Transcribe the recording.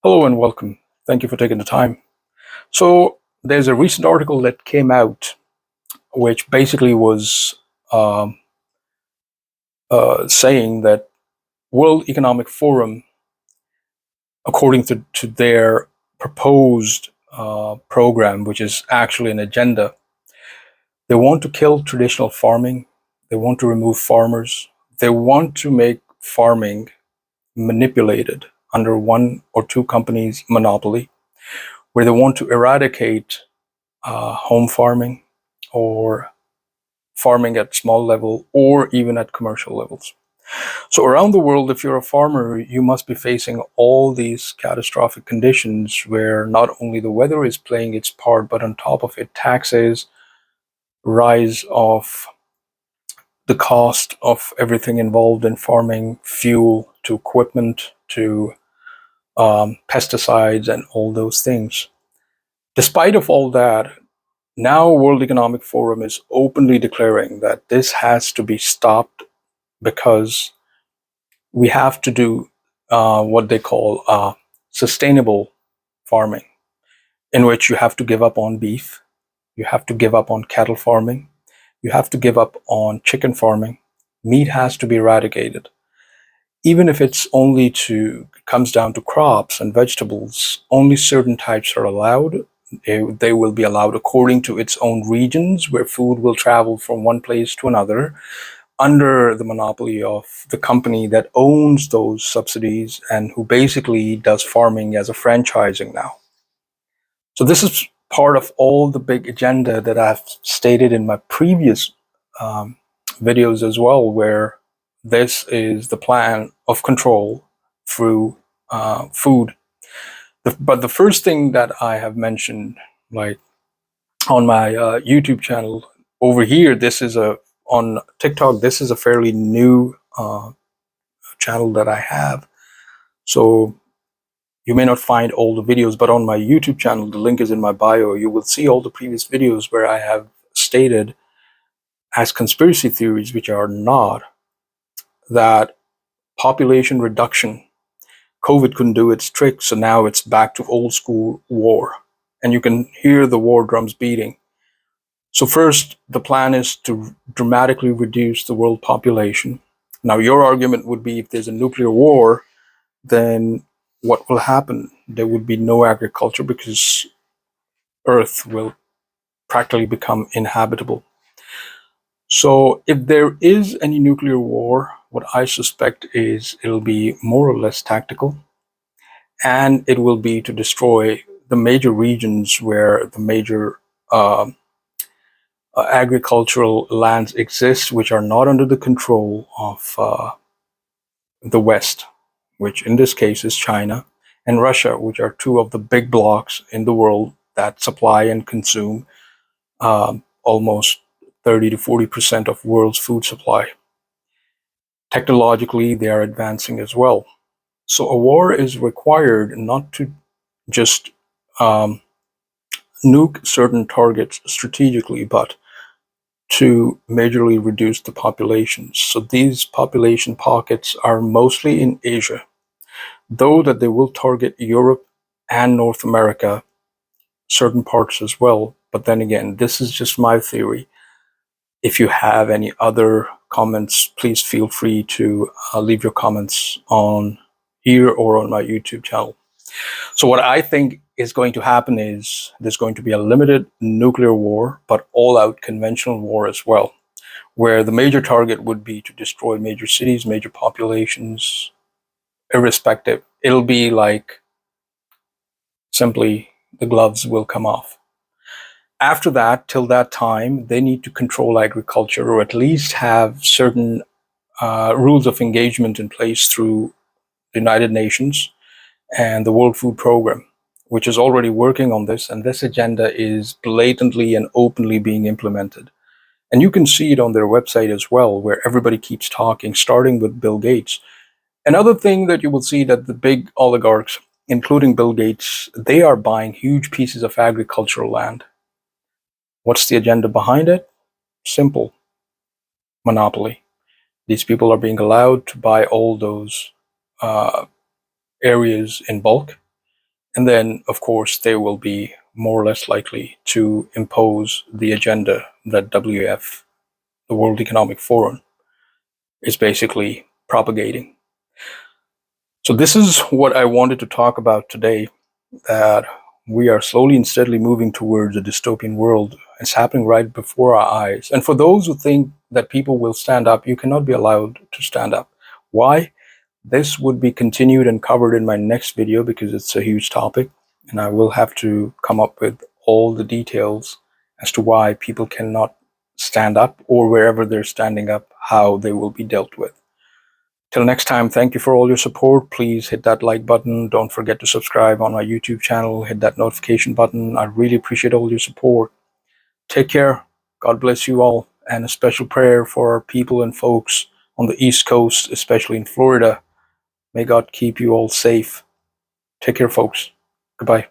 Hello and welcome. Thank you for taking the time. So, there's a recent article that came out, which basically was um, saying that World Economic Forum, according to their proposed program, which is actually an agenda, they want to kill traditional farming. They want to remove farmers. They want to make farming manipulated under one or two companies' monopoly, where they want to eradicate home farming or farming at small level or even at commercial levels. So around the world, if you're a farmer, you must be facing all these catastrophic conditions where not only the weather is playing its part, but on top of it, taxes, rise of the cost of everything involved in farming, fuel to equipment to pesticides and all those things. Despite of all that, now World Economic Forum is openly declaring that this has to be stopped because we have to do what they call sustainable farming, in which you have to give up on beef, you have to give up on cattle farming, you have to give up on chicken farming. Meat has to be eradicated. Even if it's only to comes down to crops and vegetables, only certain types are allowed. They will be allowed according to its own regions, where food will travel from one place to another under the monopoly of the company that owns those subsidies and who basically does farming as a franchising now. So this is part of all the big agenda that I've stated in my previous um, videos as well, where this is the plan of control through food. But the first thing that I have mentioned, like on my YouTube channel over here, this is a on TikTok. This is a fairly new channel that I have. So you may not find all the videos, but on my YouTube channel, the link is in my bio. You will see all the previous videos where I have stated as conspiracy theories, which are not, that population reduction, COVID couldn't do its trick, so now it's back to old school war. And you can hear the war drums beating. So first, the plan is to dramatically reduce the world population. Now, your argument would be if there's a nuclear war, then what will happen? There would be no agriculture because Earth will practically become inhabitable. So if there is any nuclear war, what I suspect is it'll be more or less tactical, and it will be to destroy the major regions where the major agricultural lands exist, which are not under the control of the West, which in this case is China and Russia, which are two of the big blocs in the world that supply and consume almost 30 to 40% of world's food supply. Technologically, they are advancing as well. So a war is required not to just um, nuke certain targets strategically, but to majorly reduce the populations. So these population pockets are mostly in Asia, though that they will target Europe and North America, certain parts as well. But then again, this is just my theory. If you have any other comments, please feel free to leave your comments on here or on my YouTube channel. So what I think is going to happen is there's going to be a limited nuclear war, but all-out conventional war as well, where the major target would be to destroy major cities, major populations, irrespective. It'll be like simply the gloves will come off. After that, till that time, they need to control agriculture or at least have certain rules of engagement in place through the United Nations and the World Food Program, which is already working on this. And this agenda is blatantly and openly being implemented. And you can see it on their website as well, where everybody keeps talking, starting with Bill Gates. Another thing that you will see that the big oligarchs, including Bill Gates, they are buying huge pieces of agricultural land. What's the agenda behind it? Simple. Monopoly. These people are being allowed to buy all those uh, areas in bulk, And then, of course, they will be more or less likely to impose the agenda that WEF, the World Economic Forum, is basically propagating. So this is what I wanted to talk about today, that we are slowly and steadily moving towards a dystopian world. It's happening right before our eyes. And for those who think that people will stand up, you cannot be allowed to stand up. Why? This would be continued and covered in my next video because it's a huge topic, and I will have to come up with all the details as to why people cannot stand up, or wherever they're standing up, how they will be dealt with. Till next time, thank you for all your support. Please hit that like button. Don't forget to subscribe on my YouTube channel. Hit that notification button. I really appreciate all your support. Take care. God bless you all. And a special prayer for our people and folks on the East Coast, especially in Florida. May God keep you all safe. Take care, folks. Goodbye.